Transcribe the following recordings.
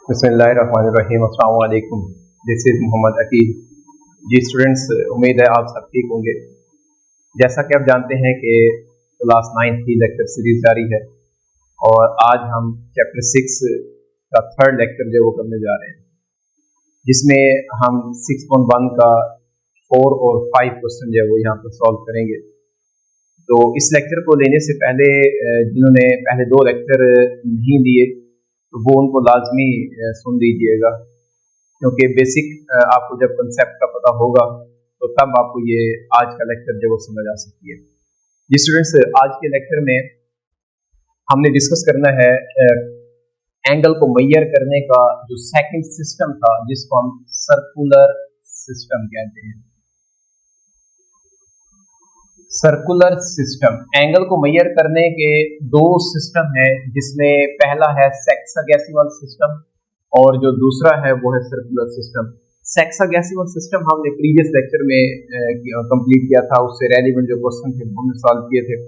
बिस्मिल्लाहिर्रहमानिर्रहीम। अस्सलाम वालेकुम। This is Mohammad Aqeel. जी स्टूडेंट्स, उम्मीद है आप सब ठीक होंगे। जैसा कि आप जानते हैं कि क्लास 9 की लेक्चर सीरीज जारी है और आज हम चैप्टर 6 का थर्ड लेक्चर जो है वो करने जा रहे हैं, जिसमें हम 6.1 का 4 और 5 क्वेश्चन जो है वो यहाँ पर सॉल्व करेंगे। तो इस लेक्चर को लेने से पहले जिन्होंने पहले 2 लेक्चर नहीं लिए तो वो उनको लाजमी सुन लीजिएगा, क्योंकि बेसिक आपको जब कंसेप्ट का पता होगा तो तब आपको ये आज का लेक्चर जो वो समझ आ सकती है। जी स्टूडेंट्स, आज के लेक्चर में हमने डिस्कस करना है एंगल को मेजर करने का जो सेकंड सिस्टम था, जिसको हम सर्कुलर सिस्टम कहते हैं। सर्कुलर सिस्टम, एंगल को मेजर करने के 2 सिस्टम है, जिसमें पहला है सेक्सागेसिमल सिस्टम और जो दूसरा है वो है सर्कुलर सिस्टम। सेक्सागेसिमल सिस्टम हमने प्रीवियस लेक्चर में कंप्लीट किया था, उससे रेलिवेंट जो क्वेश्चन थे हमने सॉल्व किए थे।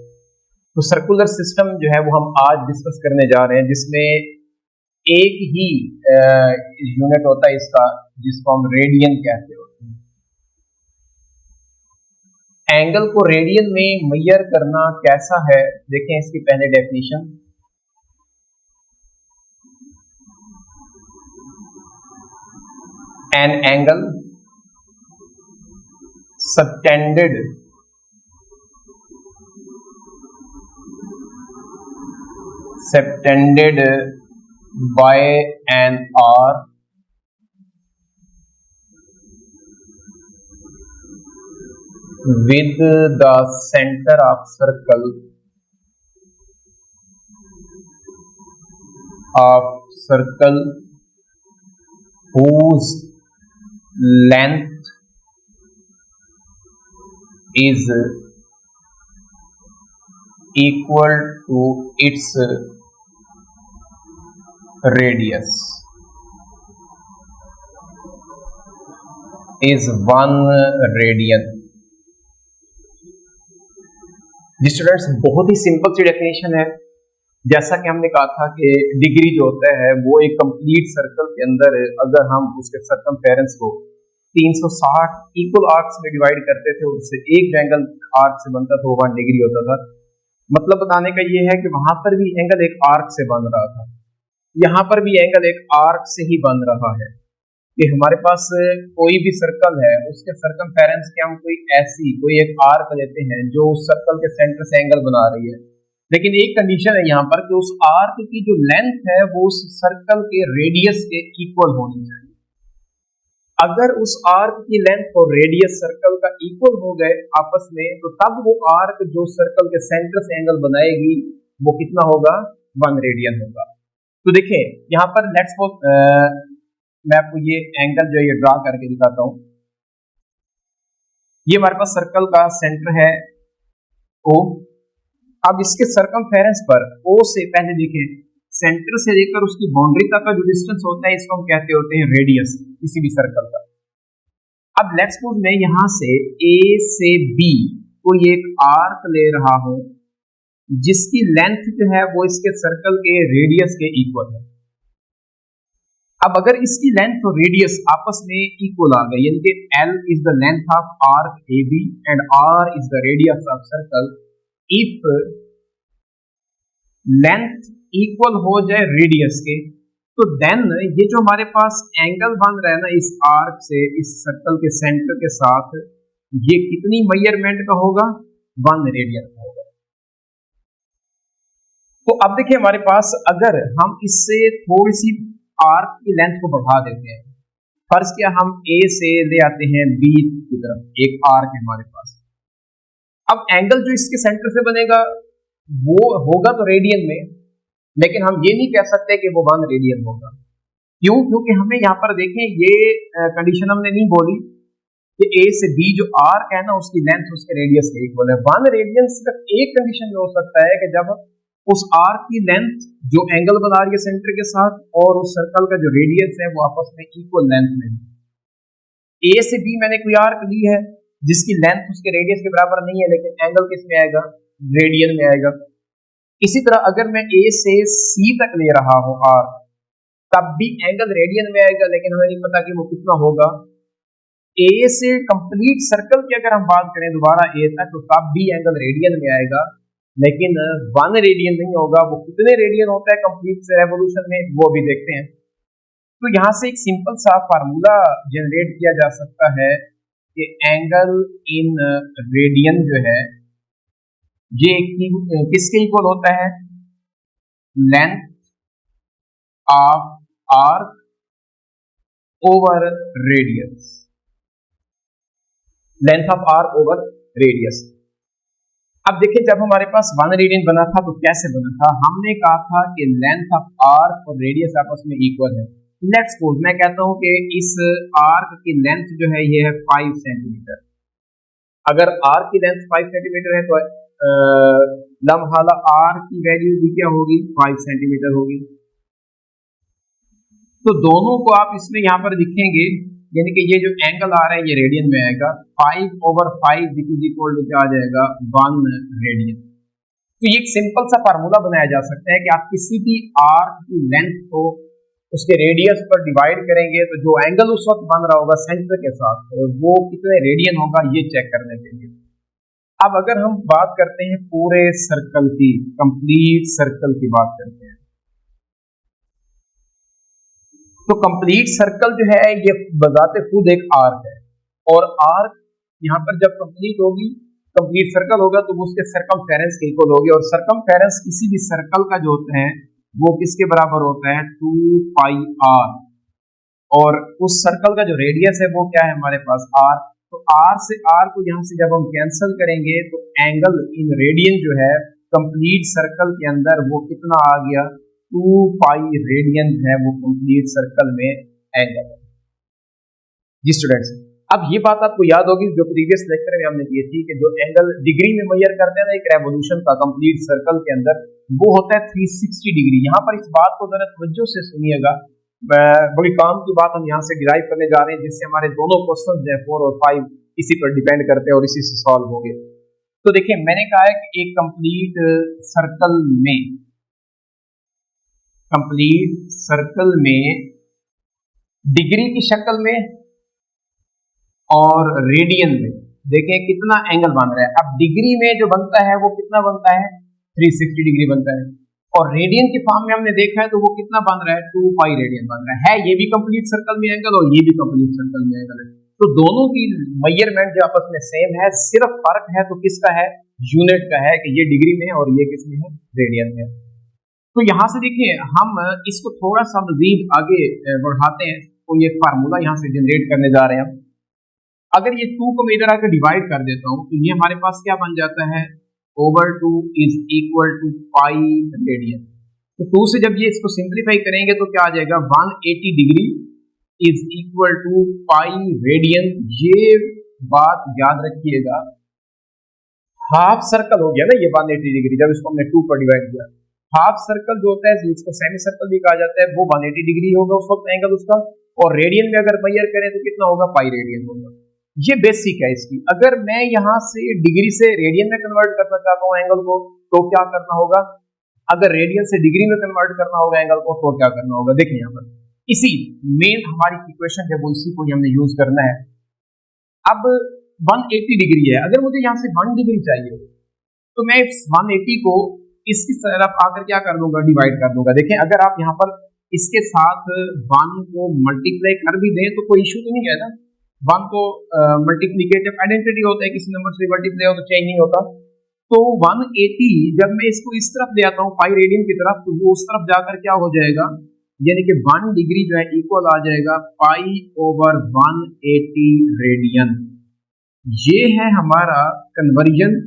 तो सर्कुलर सिस्टम जो है वो हम आज डिस्कस करने जा रहे हैं, जिसमें एक ही यूनिट होता है इसका, जिसको हम रेडियन कहते हैं। एंगल को रेडियन में मेजर करना कैसा है, देखें इसकी पहले definition. An angle subtended bye an arc with the center of circle whose length is equal to its radius is 1 radian। जी स्टूडेंट्स, बहुत ही सिंपल सी डेफिनेशन है। जैसा कि हमने कहा था कि डिग्री जो होता है वो एक कंप्लीट सर्कल के अंदर, अगर हम उसके सरकमफेरेंस को 360 इक्वल आर्क्स में डिवाइड करते थे, उससे एक एंगल आर्क से बनता था, वो 1 डिग्री होता था। मतलब बताने का ये है कि वहां पर भी एंगल एक आर्क से बन रहा था, यहाँ पर भी एंगल एक आर्क से ही बन रहा है। कि हमारे पास कोई भी सर्कल है, उसके सरकमफेरेंस के हम कोई एक आर्क लेते हैं जो उस सर्कल के सेंटर से एंगल बना रही है, लेकिन एक कंडीशन है यहाँ पर कि उस आर्क की जो लेंथ है वो उस सर्कल के रेडियस के इक्वल होनी चाहिए। अगर उस आर्क की लेंथ और रेडियस सर्कल का इक्वल हो गए आपस में, तो तब वो आर्क जो सर्कल के सेंटर से एंगल बनाएगी वो कितना होगा, 1 रेडियन होगा। तो देखें यहाँ पर लेट्स सपोज मैं आपको ये एंगल जो है ये ड्रा करके दिखाता हूं। ये हमारे पास सर्कल का सेंटर है O। अब इसके सरकमफेरेंस पर O से पहले देखें, सेंटर से लेकर उसकी बाउंड्री तक का जो डिस्टेंस होता है इसको हम कहते होते हैं रेडियस, किसी भी सर्कल का। अब लेट्स सपोज मैं यहां से A से B कोई एक आर्क ले रहा हूं जिसकी लेंथ जो है वो इसके सर्कल के रेडियस के इक्वल है। अब अगर इसकी लेंथ और रेडियस आपस में इक्वल आ गए, यानी कि L is the length of arc AB and R is the radius of circle, if length equal हो जाए रेडियस के, तो देन ये जो हमारे पास एंगल बन रहा है ना इस आर्क से इस सर्कल के सेंटर के साथ, ये कितनी मेजरमेंट का होगा, 1 रेडियन का होगा। तो अब देखिए हमारे पास अगर हम इससे थोड़ी सी आर्क की लेंथ को बढ़ा देते हैं, फर्ज किया हम A से ले आते हैं B की तरफ, एक आर्क है हमारे पास। अब एंगल जो इसके सेंटर से बनेगा वो होगा तो रेडियन में, लेकिन हम ये नहीं कह सकते कि वो 1 रेडियन होगा। क्यों? क्योंकि हमें यहाँ पर देखें ये कंडीशन हमने नहीं बोली कि A से B जो आर्क है ना उसकी लेंथ उसके रेडियस के इक्वल है। 1 रेडियन सिर्फ एक कंडीशन में हो सकता है कि जब उस आर्क की लेंथ जो एंगल बना रही है सेंटर के साथ और उस सर्कल का जो रेडियस है वो आपस में इक्वल लेंथ में है। A से B मैंने कोई आर्क ली है जिसकी लेंथ उसके रेडियस के बराबर नहीं है, लेकिन एंगल किस में आएगा, रेडियन में आएगा। इसी तरह अगर मैं A से C तक ले रहा हूं आर्क, तब भी एंगल रेडियन में आएगा, लेकिन हमें नहीं पता कि वो कितना होगा। ए से कंप्लीट सर्कल की अगर हम बात करें दोबारा ए तक, तो तब भी एंगल रेडियन में आएगा, लेकिन 1 रेडियन नहीं होगा। वो कितने रेडियन होता है कंप्लीट रेवोल्यूशन में, वो भी देखते हैं। तो यहां से एक सिंपल सा फार्मूला जनरेट किया जा सकता है कि एंगल इन रेडियन जो है ये किसके इक्वल होता है, length of arc over radius, length of arc over radius. अब देखिए, जब हमारे पास 1 रेडियन बना था तो कैसे बना था, हमने कहा था कि लेंथ ऑफ आर्क और रेडियस आपस में इक्वल है। लेट्स सपोज मैं कहता हूं कि इस आर्क की लेंथ जो है ये है 5 सेंटीमीटर। अगर आर्क की लेंथ 5 सेंटीमीटर है तो लम्हाला आर की वैल्यू भी क्या होगी, 5 सेंटीमीटर होगी। तो दोनों को आप इसमें यहां पर दिखेंगे, यानी कि ये जो एंगल आ रहा है ये रेडियन में आएगा, 5/5 विच इज इक्वल टू क्या आ जाएगा, 1 रेडियन। तो ये एक सिंपल सा फार्मूला बनाया जा सकता है कि आप किसी भी आर्क की लेंथ को उसके रेडियस पर डिवाइड करेंगे तो जो एंगल उस वक्त बन रहा होगा सेंटर के साथ वो कितने रेडियन होगा, ये चेक करने के लिए। अब अगर हम बात करते हैं पूरे सर्कल की, कंप्लीट सर्कल की बात करते हैं, तो कंप्लीट सर्कल जो है ये बजाते खुद एक आर्क है, और आर्क यहां पर जब कंप्लीट होगी, कंप्लीट सर्कल होगा तो वो उसके सरकमफेरेंस के इक्वल होगी, और सरकमफेरेंस किसी भी सर्कल का जो होता है वो किसके बराबर होता है, 2 पाई आर, और उस सर्कल का जो रेडियस है वो क्या है हमारे पास, आर। तो आर से आर को यहां से जब हम कैंसिल करेंगे तो एंगल इन रेडियन जो है कंप्लीट सर्कल के अंदर वो कितना आ गया, 2 पाई रेडियन है वो कंप्लीट सर्कल में एंगल है। जी स्टूडेंट्स, अब ये बात आपको याद होगी जो प्रीवियस लेक्चर में हमने की थी कि जो एंगल डिग्री में मेजर करते हैं ना एक रेवोल्यूशन का कंप्लीट सर्कल के अंदर, वो होता है 360 डिग्री। यहाँ पर इस बात को जरा तवज्जो से सुनिएगा, बड़ी काम की बात हम यहाँ से डिराइव करने जा रहे हैं, जिससे हमारे दोनों क्वेश्चन जो है 4 और 5 इसी पर डिपेंड करते हैं और इसी से सॉल्व होंगे। तो देखिए, मैंने कहा है कि एक कंप्लीट सर्कल में डिग्री की शक्ल में और रेडियन में देखिए कितना एंगल बन रहा है। अब डिग्री में जो बनता है वो कितना बनता है, 360 डिग्री बनता है, और रेडियन के फॉर्म में हमने देखा है तो वो कितना बन रहा है, 2 पाई रेडियन बन रहा है। ये भी कंप्लीट सर्कल में एंगल और ये भी कंप्लीट सर्कल में एंगल है, तो दोनों की मेजरमेंट जो आपस में सेम है, सिर्फ फर्क है तो किसका है, यूनिट का है, कि ये डिग्री में है और ये किसमें है, रेडियन में। तो यहां से देखिए हम इसको थोड़ा सा मजीद आगे बढ़ाते हैं, तो ये फार्मूला यहां से जनरेट करने जा रहे हैं हम। अगर ये 2 को मैं इधर आकर डिवाइड कर देता हूं तो ये हमारे पास क्या बन जाता है, over 2 is equal to pi radian. तो 2 से जब ये इसको सिंप्लीफाई करेंगे तो क्या आ जाएगा, 180 degree is equal to pi radian. ये बात याद रखिएगा, हाफ सर्कल हो गया ना ये 180 डिग्री, जब इसको हमने 2 पर डिवाइड किया। हाफ सर्कल जो होता है जिसको सेमी सर्कल भी कहा जाता है, वो 180 डिग्री होगा उस वक्त एंगल उसका, और रेडियन में अगर मेजर करें तो कितना होगा, पाई रेडियन होगा। ये बेसिक है इसकी। अगर मैं यहां से डिग्री से रेडियन में कन्वर्ट करना चाहता हूं एंगल को, तो क्या करना होगा, अगर रेडियन से डिग्री में कन्वर्ट करना होगा एंगल को, तो क्या करना होगा, देखिए यहां पर इसी मेन हमारी इक्वेशन है वो इसी को हमने यूज करना है। अब 180 डिग्री है, अगर मुझे यहां से 1 डिग्री चाहिए तो मैं इस 180 को इसकी तरफ आकर क्या कर दूंगा, डिवाइड कर दूंगा। देखें, अगर आप यहाँ पर इसके साथ 1 को मल्टीप्लाई कर भी दें तो कोई इशू तो नहीं है ना, 1 को मल्टीप्लीकेटिव आइडेंटिटी होता है, किसी नंबर से मल्टीप्लाई हो तो चेंज नहीं होता। तो 180 जब मैं इसको इस तरफ ले आता हूँ पाई रेडियन की तरफ, तो वो उस तरफ जाकर क्या हो जाएगा, यानी कि 1 डिग्री जो है इक्वल आ जाएगा पाई ओवर 180 रेडियन। ये है हमारा conversion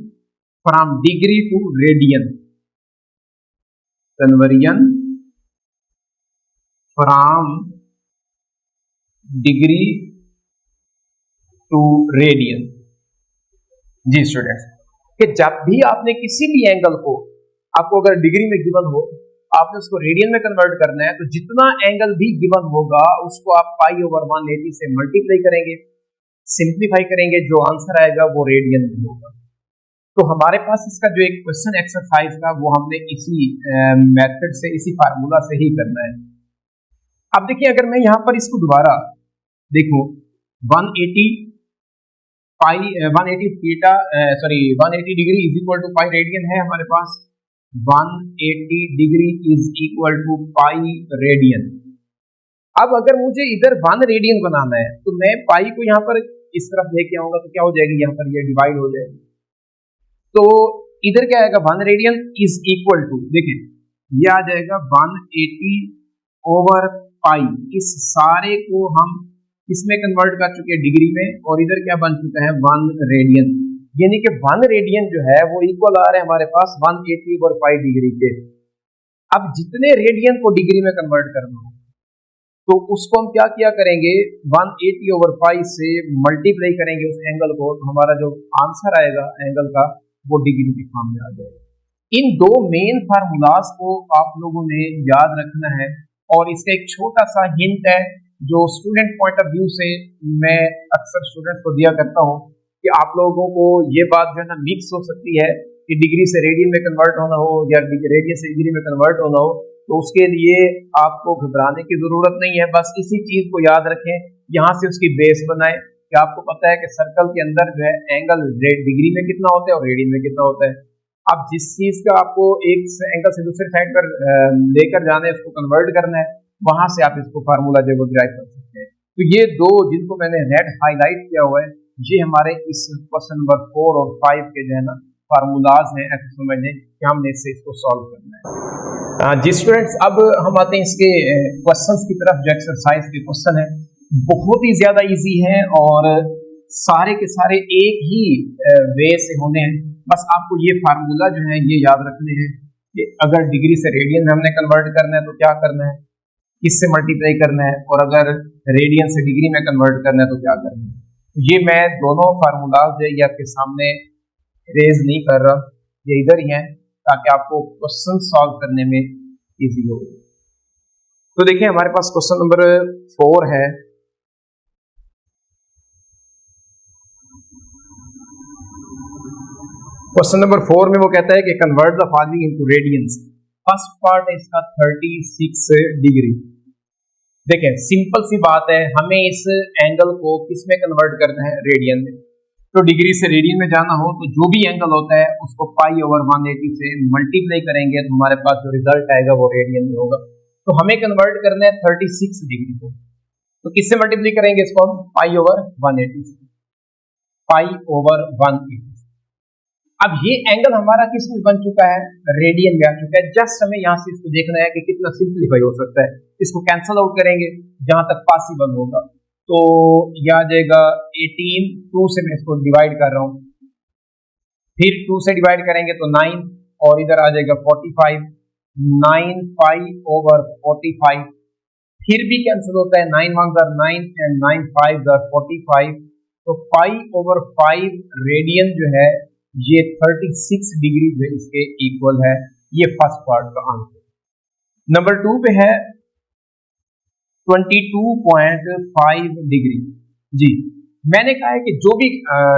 from degree to radian, conversion from degree to radian. जी स्टूडेंट्स, कि जब भी आपने किसी भी एंगल को, आपको अगर डिग्री में गिवन हो, आपने उसको रेडियन में कन्वर्ट करना है, तो जितना एंगल भी गिवन होगा उसको आप पाई ओवर 180 से मल्टीप्लाई करेंगे, सिंप्लीफाई करेंगे, जो आंसर आएगा वो रेडियन में होगा। तो हमारे पास इसका जो एक क्वेश्चन एक्सरसाइज था वो हमने इसी मेथड से, इसी फार्मूला से ही करना है। अब देखिए अगर मैं यहाँ पर इसको दोबारा देखूं 180 pi 180 theta sorry 180 degree is equal to pi radian है हमारे पास। 180 degree is equal to pi radian. अब अगर मुझे इधर 1 रेडियन बनाना है तो मैं पाई को यहाँ पर इस तरफ लेके आऊंगा तो क्या हो जाएगी, यहाँ पर ये डिवाइड हो जाएगी। तो इधर क्या आएगा 1 रेडियन इज इक्वल टू, देखिए ये आ जाएगा 180 ओवर पाई। इस सारे को हम इसमें कन्वर्ट कर चुके हैं डिग्री में, और इधर क्या बन चुका है 1 रेडियन, यानी कि 1 रेडियन जो है वो इक्वल आ रहा है हमारे पास 180 ओवर पाई डिग्री के। अब जितने रेडियन को डिग्री में कन्वर्ट करना हो तो उसको हम क्या किया करेंगे, 180 ओवर पाई से मल्टीप्लाई करेंगे उस एंगल को, तो हमारा जो आंसर आएगा एंगल का वो डिग्री के फॉर्म में आ जाएगा। इन दो मेन फार्मूलाज को आप लोगों ने याद रखना है, और इसका एक छोटा सा हिंट है जो स्टूडेंट पॉइंट ऑफ व्यू से मैं अक्सर स्टूडेंट को दिया करता हूँ कि आप लोगों को ये बात जो है ना मिक्स हो सकती है कि डिग्री से रेडियन में कन्वर्ट होना हो या रेडियन से डिग्री में कन्वर्ट होना हो, तो उसके लिए आपको घबराने की जरूरत नहीं है। बस इसी चीज को याद रखें, यहाँ से उसकी बेस बनाएं कि आपको पता है कि सर्कल के अंदर जो है एंगल डिग्री में कितना होता है और रेडियन में कितना होता है। अब जिस चीज का आपको एक एंगल से दूसरे साइड पर लेकर जाना है, उसको कन्वर्ट करना है, वहां से आप इसको फार्मूला जो है डिराइव कर सकते हैं। तो ये दो जिनको मैंने रेड हाईलाइट किया हुआ है, ये हमारे इस क्वेश्चन नंबर 4 और 5 के जो है ना फार्मूलाज हैं, ऐसे समझने कि हमने इससे इसको सॉल्व करना है। जी स्टूडेंट्स, अब हम आते हैं इसके क्वेश्चंस की तरफ। जो एक्सरसाइज के क्वेश्चन है बहुत ही ज्यादा इजी हैं और सारे के सारे एक ही वे से होने हैं। बस आपको ये फार्मूला जो है ये याद रखने हैं कि अगर डिग्री से रेडियन में हमने कन्वर्ट करना है तो क्या करना है, किससे मल्टीप्लाई करना है, और अगर रेडियन से डिग्री में कन्वर्ट करना है तो क्या करना है। ये मैं दोनों फार्मूलाज जो ये आपके सामने रेज नहीं कर रहा, ये इधर ही है ताकि आपको क्वेश्चन सॉल्व करने में इजी हो। तो देखिए हमारे पास क्वेश्चन नंबर 4 है। क्वेश्चन नंबर 4 में वो कहता है कि convert the following into radiance. First part है इसका 36 डिग्री। देखें सिंपल सी बात है, हमें इस एंगल को किस में कन्वर्ट करना है, रेडियन में। तो डिग्री से रेडियन में जाना हो तो जो भी एंगल होता है उसको पाई ओवर 180 से मल्टीप्लाई करेंगे तो हमारे पास जो रिजल्ट आएगा वो रेडियन में होगा। तो हमें कन्वर्ट करना है 36 डिग्री को, तो किससे मल्टीप्लाई करेंगे इसको, पाई ओवर 180 से, पाई ओवर 180। अब ये एंगल हमारा किस में बन चुका है, रेडियन में आ चुका है। जस्ट हमें यहाँ से इसको देखना है कि कितना सिंपलीफाई हो सकता है। इसको कैंसल आउट करेंगे जहां तक पॉसिबल होगा, तो यह आ जाएगा 18, 2 से मैं इसको डिवाइड कर रहा हूं, फिर 2 से डिवाइड करेंगे तो 9, और इधर आ जाएगा 45, 9 पाई ओवर 45, फिर भी कैंसिल होता है, 9 1 9 एंड 9 5 45, तो पाई ओवर 5 रेडियन जो है ये 36 डिग्री जो इसके इक्वल है। ये फर्स्ट पार्ट का आंसर। नंबर 2 पे है 22.5 डिग्री। जी मैंने कहा है कि जो भी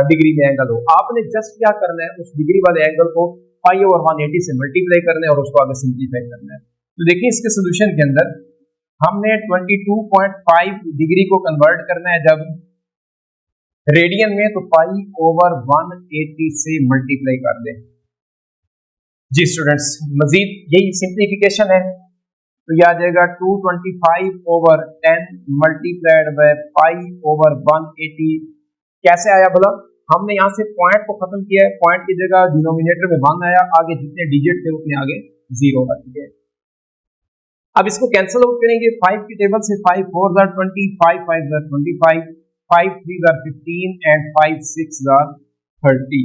डिग्री में एंगल हो, आपने जस्ट क्या करना है, उस डिग्री वाले एंगल को पाई ओवर 180 से मल्टीप्लाई करना है और उसको आगे सिंप्लीफाई करना है। तो देखिए इसके सोल्यूशन के अंदर हमने 22.5 डिग्री को कन्वर्ट करना है जब रेडियन में, तो पाई ओवर 180 से मल्टीप्लाई कर दें। जी स्टूडेंट्स, मजीद यही सिंप्लीफिकेशन है, तो यह आ जाएगा 225 over 10 multiplied by pi over 180। कैसे आया बोला, हमने यहां से पॉइंट को खत्म किया है, पॉइंट की जगह डिनोमिनेटर में 1 आया, आगे जितने डिजिट थे उतने आगे 0 आ गए। अब इसको कैंसिल आउट करेंगे 5 की टेबल से, 5 4 20, 5 5 25, 5 3 15 एंड 5 6 30।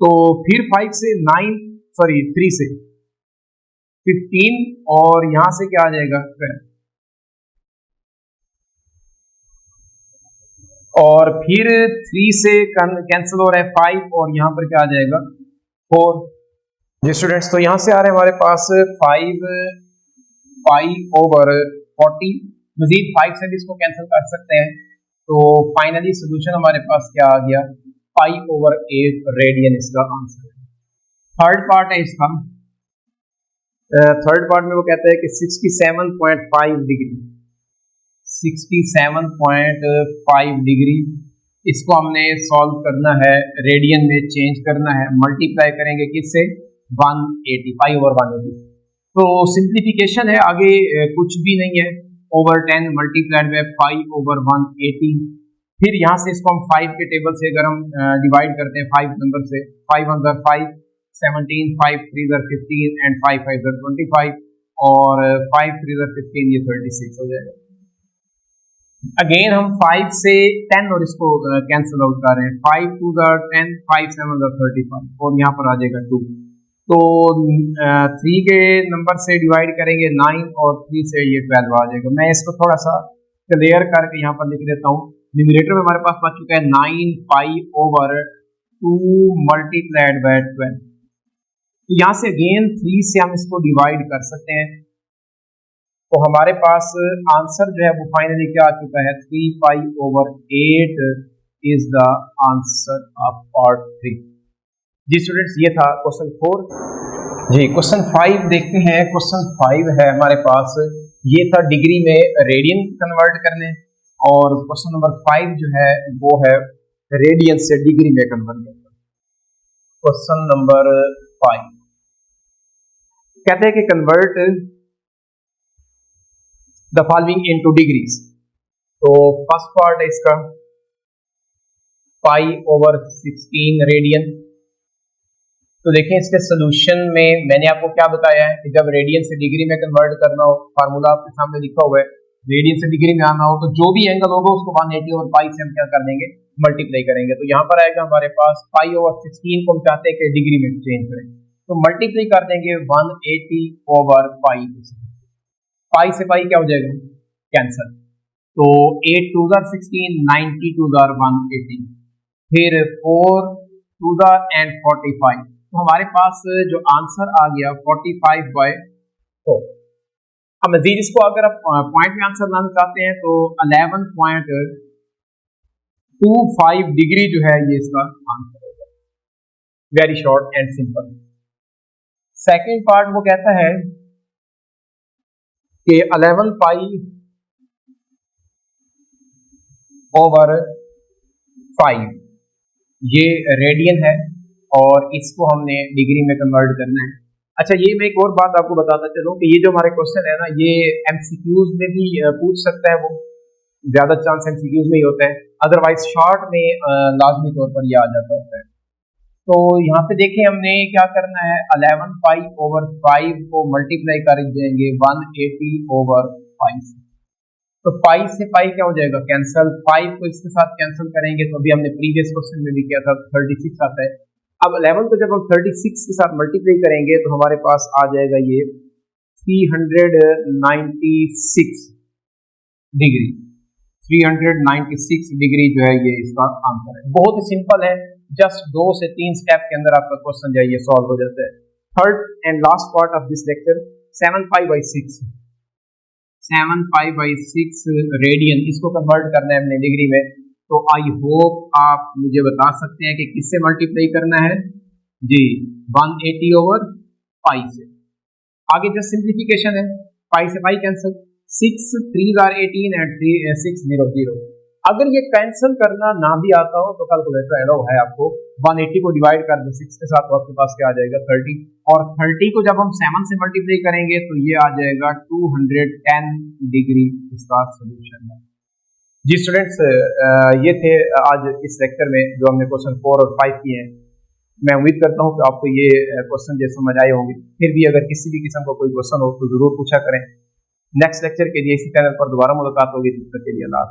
तो फिर 5 से 9 सॉरी 3 से 15 और यहां से क्या आ जाएगा 12, और फिर 3 से कैंसिल हो रहा है 5 और यहां पर क्या आ जाएगा 4। जी स्टूडेंट्स, तो यहां से आ रहे हैं हमारे पास 5 पाई ओवर 40। मजीद 5 से भी इसको कैंसिल कर सकते हैं, तो फाइनली सोल्यूशन हमारे पास क्या आ गया, पाई ओवर 8 रेडियन इसका आंसर है। थर्ड पार्ट है इसका, थर्ड पार्ट में वो कहता है कि 67.5 डिग्री। 67.5 डिग्री। इसको हमने सॉल्व करना है, रेडियन में चेंज करना है, मल्टीप्लाई करेंगे किससे, 180, पाई ओवर 180। तो सिंप्लीफिकेशन है, आगे कुछ भी नहीं है, over 10 multiplied by pi over 180। फिर यहाँ से इसको हम 5 के टेबल से अगर हम डिवाइड करते हैं 5 नंबर से, 5 1 5 17, 5 3 15 एंड 5 5 25 और 5 3 15, ये 36 हो जाएगा। अगेन हम 5 से 10 और इसको कैंसिल आउट कर रहे हैं, 5 2 10, 5 7 35 और यहाँ पर आ जाएगा 2। तो 3 के नंबर से डिवाइड करेंगे 9 और 3 से ये 12 आ जाएगा। मैं इसको थोड़ा सा क्लियर करके यहाँ पर लिख देता हूँ। न्यूमरेटर में हमारे पास बच चुका है 9 पाई ओवर 2 मल्टीप्लाइड बाय 12। तो यहाँ से अगेन 3 से हम इसको डिवाइड कर सकते हैं, तो हमारे पास आंसर जो है वो फाइनली क्या आ चुका है, 3 pi over 8 is the answer of part 3। जी स्टूडेंट्स, ये था क्वेश्चन 4। जी क्वेश्चन 5 देखते हैं। क्वेश्चन 5 है हमारे पास, ये था डिग्री में रेडियन कन्वर्ट करने, और क्वेश्चन नंबर 5 जो है वो है रेडियन से डिग्री में कन्वर्ट करना। क्वेश्चन नंबर 5 कहते हैं कि convert the following into degrees. तो फर्स्ट पार्ट है इसका पाई ओवर 16 रेडियन। तो देखें इसके सोल्यूशन में मैंने आपको क्या बताया है कि जब रेडियन से डिग्री में कन्वर्ट करना हो, फार्मूला आपके सामने लिखा हुआ है, रेडियन से डिग्री में आना हो तो जो भी एंगल होगा उसको 180 और पाई से हम क्या कर देंगे, मल्टीप्लाई करेंगे। तो यहाँ पर आएगा हमारे पास पाई ओवर 16 को हम चाहते हैं कि डिग्री में चेंज करें, तो मल्टीप्लाई कर देंगे 180 ओवर पाई। पाई से पाई क्या हो जाएगा, कैंसल। तो 8 2 16, 90 2 180, फिर 4 2 एंड 45। तो हमारे पास जो आंसर आ गया 45/4। अब मजीद इसको अगर आप पॉइंट में आंसर लाना चाहते हैं तो 11.25 डिग्री जो है ये इसका आंसर होगा। Very short and simple. Second part वो कहता है कि 11 पाई ओवर 5 ये रेडियन है और इसको हमने डिग्री में कन्वर्ट करना है। अच्छा, ये मैं एक और बात आपको बताता चलूं कि ये जो हमारे क्वेश्चन है ना, ये एमसीक्यूज में भी पूछ सकता है, वो ज्यादा चांस एमसीक्यूज में ही होता है, अदरवाइज शॉर्ट में लाजमी तौर पर ये आ जाता होता है। तो यहाँ पे देखें हमने क्या करना है, 11 पाई ओवर 5 को मल्टीप्लाई कर देंगे 180 ओवर 5 से। तो पाई से पाई क्या हो जाएगा, कैंसल। 5 को इसके साथ कैंसिल करेंगे तो अभी हमने प्रीवियस क्वेश्चन में भी किया था 36 आता है। अब 11 को जब हम 36 के साथ मल्टीप्लाई करेंगे तो हमारे पास आ जाएगा ये 396 डिग्री। 396 डिग्री जो है ये इसका आंसर है। बहुत ही सिंपल है, जस्ट 2 से 3 स्टेप के अंदर आपका क्वेश्चन जो है ये सॉल्व हो जाता है। Third and last part of this lecture 7 पाई/6 रेडियन, इसको कन्वर्ट करना है हमने डिग्री में। तो आई होप आप मुझे बता सकते हैं कि किससे मल्टीप्लाई करना है जी, 180 ओवर पाई से। आगे जस्ट सिंप्लीफिकेशन है, पाई से पाई कैंसिल, 6 3 18 एंड 6 0 0। अगर ये कैंसिल करना ना भी आता हो तो कैलकुलेटर एलो है आपको, 180 को डिवाइड कर दो 6 के साथ तो आपके पास क्या आ जाएगा 30, और 30 को जब हम 7 से मल्टीप्लाई करेंगे तो ये आ जाएगा 210 डिग्री इसका सोल्यूशन है। जी स्टूडेंट्स, ये थे आज इस लेक्चर में जो हमने क्वेश्चन 4 और 5 किए हैं। मैं उम्मीद करता हूँ कि आपको ये क्वेश्चन जो समझ आए होंगे। फिर भी अगर किसी भी किस्म का कोई क्वेश्चन हो तो जरूर पूछा करें। नेक्स्ट लेक्चर के लिए इसी चैनल पर दोबारा मुलाकात होगी, तब तक के लिए अल्लाह।